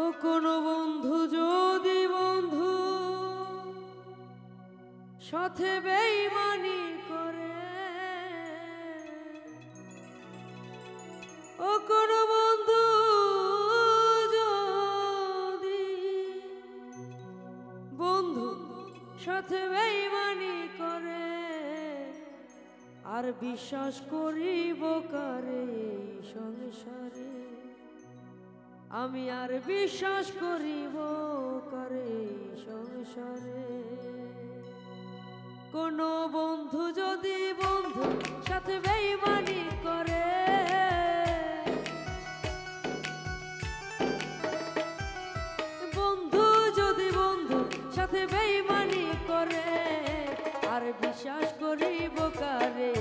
ও কোন বন্ধু যদি বন্ধু সাথে বেঈমানি করে, ও কোন বন্ধু যদি বন্ধু সাথে বেঈমানি করে, আর বিশ্বাস করিব কারে সংসারে, আমি আর বিশ্বাস করিব কারে সংসারে। কোন বন্ধু যদি বন্ধু সাথে বেঈমানি করে, বন্ধু যদি বন্ধু সাথে বেঈমানি করে, আর বিশ্বাস করিব কারে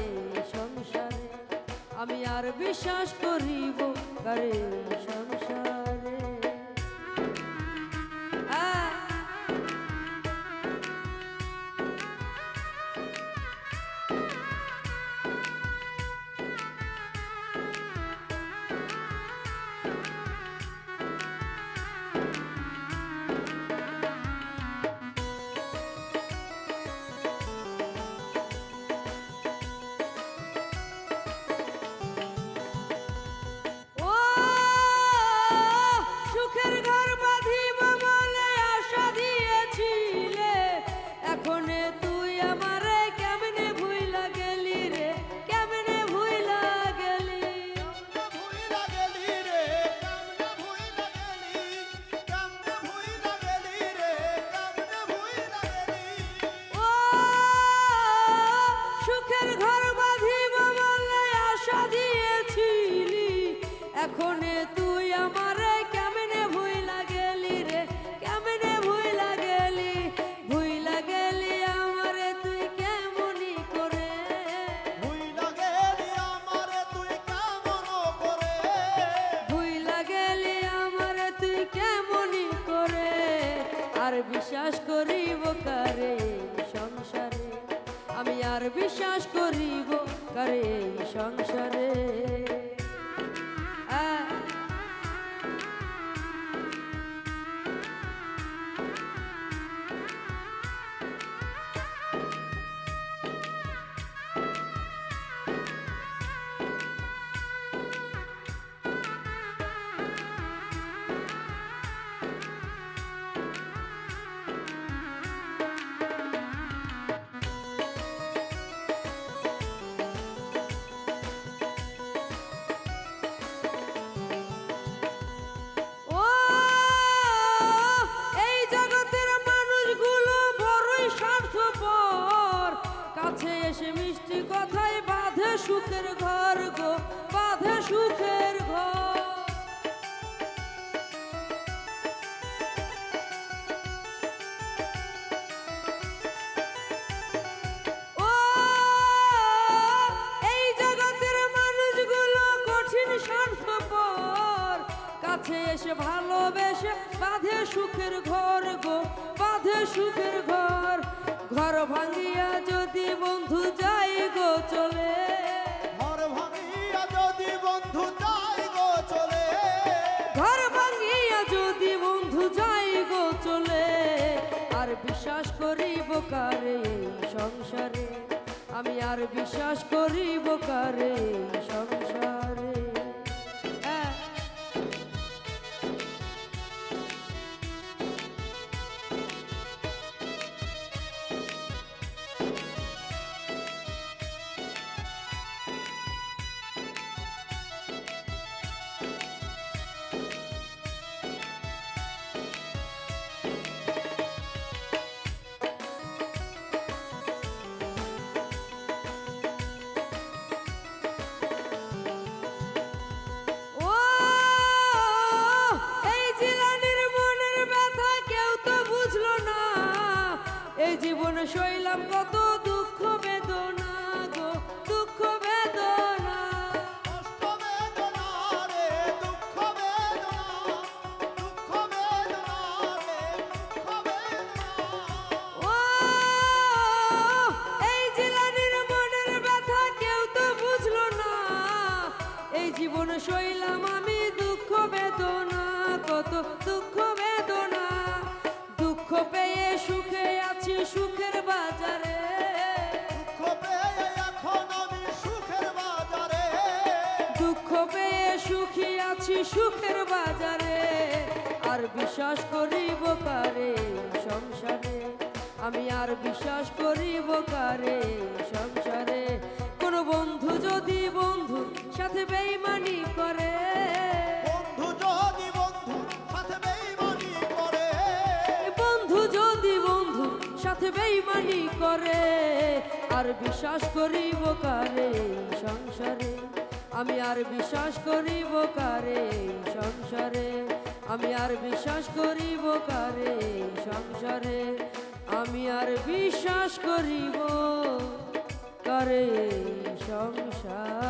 সংসারে, আমি আর বিশ্বাস করিব কারে সংসারে। এখনে তুই আমারে কেমনে ভুইলা গেলি রে, কেমনে ভুইলা গেলি, ভুইলা গেলি আমারে তুই কেমনি করে, ভুইলা গেলি আমারে তুই কেমন করে, ভুইলা গেলি আমারে তুই কেমনি করে, আর বিশ্বাস করিব কারে সংসারে, আমি আর বিশ্বাস করিব কারে সংসারে। মিষ্টি কথায় বাঁধে সুখের ঘর গো, বাঁধে সুখের ঘর, ও এই জগতের মানুষগুলো কঠিন স্বার্থপর, কাছে এসে ভালোবেসে বাঁধে সুখের ঘর গো, বাঁধে সুখের ঘর। ঘর ভাঙিয়া যদি বন্ধু যাই গো চলে, ঘর ভাঙিয়া যদি বন্ধু যাই গো চলে, ঘর ভাঙিয়া যদি বন্ধু যাই গো চলে, আর বিশ্বাস করিব কারে সংসারে, আমি আর বিশ্বাস করিব কারে সংসারে। সুখের বাজারে, আর বিশ্বাস করিব কারে সংসারে, আমি আর বিশ্বাস করিব কারে সংসারে। কোন বন্ধু যদি বন্ধু সাথে বেইমানি করে, বন্ধু যদি বন্ধু সাথে বেইমানি করে, বন্ধু যদি বন্ধু সাথে বেইমানি করে, আর বিশ্বাস করিব কারে সংসারে, আমি আর বিশ্বাস করিব কারে সংসারে, আমি আর বিশ্বাস করিব কারে সংসারে, আমি আর বিশ্বাস করিব কারে সংসারে।